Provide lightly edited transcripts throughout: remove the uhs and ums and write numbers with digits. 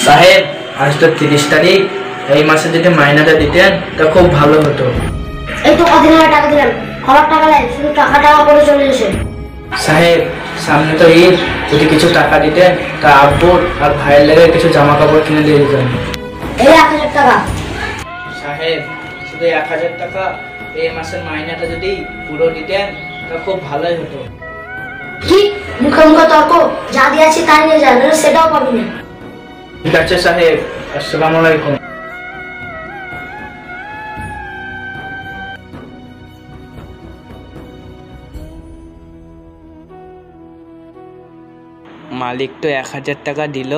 সাহেব, আজ তো 30 তারিখ, এই মাসে যদি মাইনাটা দিতেন তা খুব ভালো হতো। এই তো কদিন আগে টাকা দিলাম, আমার টাকা নাই, শুধু টাকা টাকা করে চলে এসে। সাহেব, সামনে তো ঈদ, যদি কিছু টাকা দিতেন তা আব্বুর আর ভাইয়ের লেগে কিছু জামা কাপড় কিনে দিয়ে দিতেন। এই 1000 টাকা। সাহেব, শুধু 1000 টাকা, এই মাসের মাইনাটা যদি পুরো দিতেন তা খুব ভালোই হতো। কি মুখে মুখে তর্ক? যা দিয়েছি তাই নিয়ে যান, সেটাও পাবি না। ঠিক আছে সাহেব, আসসালামু আলাইকুম। মালিক তো 1000 টাকা দিল,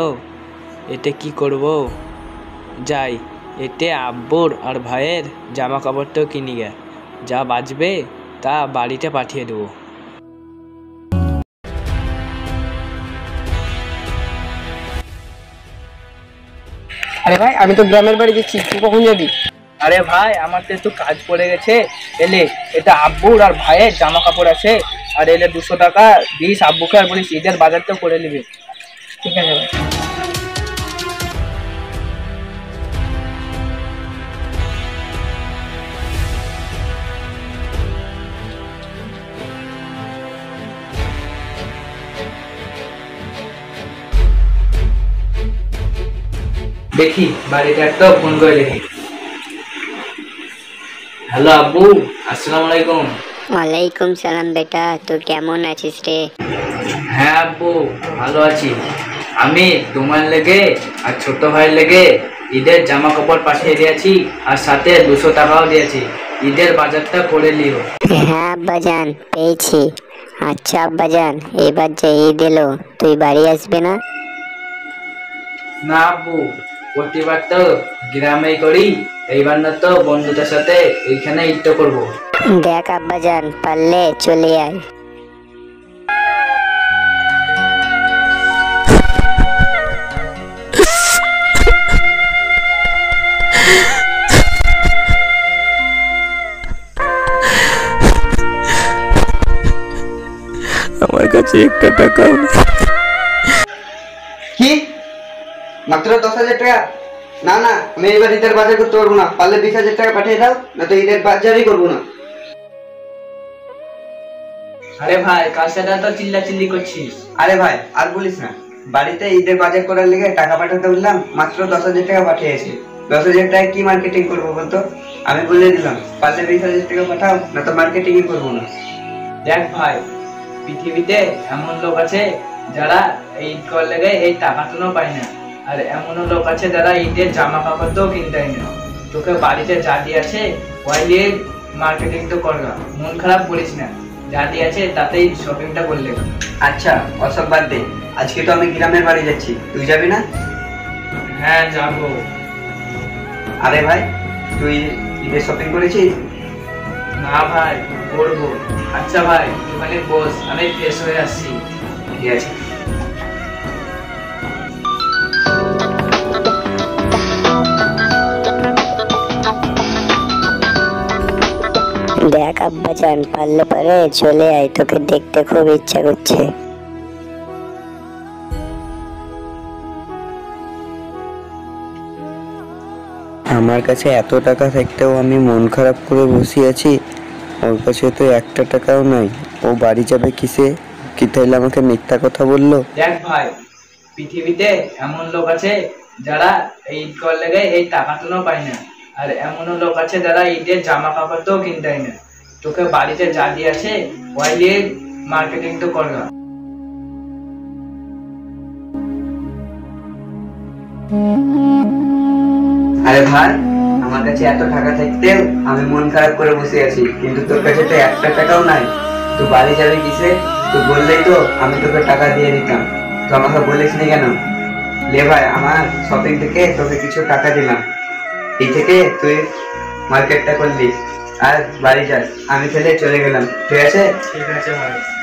এতে কি করব? যাই, এতে আব্বুর আর ভাইয়ের জামা কাপড় তো কিনি গে, যা বাঁচবে তা বাড়িতে পাঠিয়ে দেবো। আরে ভাই, আমি তো গ্রামের বাড়ি যাচ্ছি, তুই কখন যাবি? আরে ভাই, আমার তো একটু কাজ পড়ে গেছে, এলে এটা আব্বুর আর ভাইয়ের জামা কাপড় আছে, আর এলে 200 টাকা দিস আব্বুকে, আর বলিস ঈদের বাজার তো করে নেবে। ঠিক আছে ভাই। দেখি বাড়িতে একটা ফোন করে দেখি। হ্যালো আব্বু, আসসালামু আলাইকুম। ওয়ালাইকুম সালাম বেটা, তো কেমন আছিস রে? হ্যাঁ আব্বু, ভালো আছি। আমি তোমার লেগে আর ছোট ভাইয়ের লেগে ঈদের জামা কাপড় পাঠিয়ে দিয়েছি, আর সাথে 200 টাকাও দিয়েছি, ঈদের বাজারটা করে নিও। হ্যাঁ আব্বাজান, পেয়েছি। আচ্ছা আব্বাজান, এবার যে ঈদ এলো, তুই বাড়ি আসবে না? না আব্বু, প্রতিবার তো গ্রামেই করি, এইবার না তো বন্ধুদের সাথে এইখানে ঈদটা করবো। দেখ আব্বাজান, পারলে চলে আয়। আমার কাছে একটা টাকাও নেই। কি মাত্র 10,000 টাকা? না না, আমি এবার ঈদের বাজার করতে পারবো না, পারলে 20,000 টাকা পাঠিয়ে দাও, না তো ঈদের বাজারই করবো না। আরে ভাই, কার সাথে তো চিল্লা চিল্লি করছিস? আরে ভাই, আর বলিস না, বাড়িতে ঈদের বাজার করার লেগে টাকা পাঠাতে বললাম, মাত্র 10,000 টাকা পাঠিয়েছে। 10,000 টাকা কি মার্কেটিং করবো বলতো? আমি বলে দিলাম, পারলে 20,000 টাকা পাঠাও, না তো মার্কেটিংই করবো না। দেখ ভাই, পৃথিবীতে এমন লোক আছে যারা ঈদ করার লেগে এই টাকাটুকু পায় না, আর এমনও লোক আছে যারা ঈদের জামা কাপড় তো কিনতে হয় না। তোকে বাড়িতে যা দিয়েছে ওই দিয়ে মার্কেটিং তো করবা, মন খারাপ করিস না, যা দিয়েছে তাতেই শপিংটা করলে। আচ্ছা, অসব বাদ দে, আজকে তো আমি গ্রামের বাড়ি যাচ্ছি, তুই যাবি না? হ্যাঁ যাবো। আরে ভাই, তুই ঈদের শপিং করেছিস? না ভাই, করবো। আচ্ছা ভাই, ওখানে বস, আমি ফ্রেশ হয়ে আসছি। ঠিক আছে। দেখ আব্বাজান, পারলে পরে চলে আয়, তোকে দেখতে খুব ইচ্ছা করছে। আমার কাছে এত টাকা থাকতেও আমি মন খারাপ করে বসে আছি, ওর কাছে তো একটা টাকাও নাই। ও বাড়ি যাবে কিসে? কি তাইলে আমাকে মিথ্যা কথা বললো? দেখ ভাই, পৃথিবীতে এমন লোক আছে যারা ঈদ করার লেগে এই টাকাটুকু পায় না, আর এমনও লোক আছে যারা ঈদের জামা কাপড় তো কিনতে হয় না। তোকে বাড়িতে যা দিয়েছে ওই দিয়ে মার্কেটিং তো করবা। আরে ভাই, আমার কাছে এত টাকা থাকতেও আমি মন খারাপ করে বসে আছি, কিন্তু তোর কাছে তো একটা টাকাও নাই, তুই বাড়ি যাবি কিসে? তুই বললেই তো আমি তোকে টাকা দিয়ে দিতাম, তো আমাকে বলিস নি কেন? লে ভাই, আমার শপিং থেকে তোকে কিছু টাকা দিলাম, এই থেকে তুই মার্কেটটা করলি আর বাড়ি যাস, আমি ফেলে চলে গেলাম, ঠিক আছে? ঠিক আছে ভাই।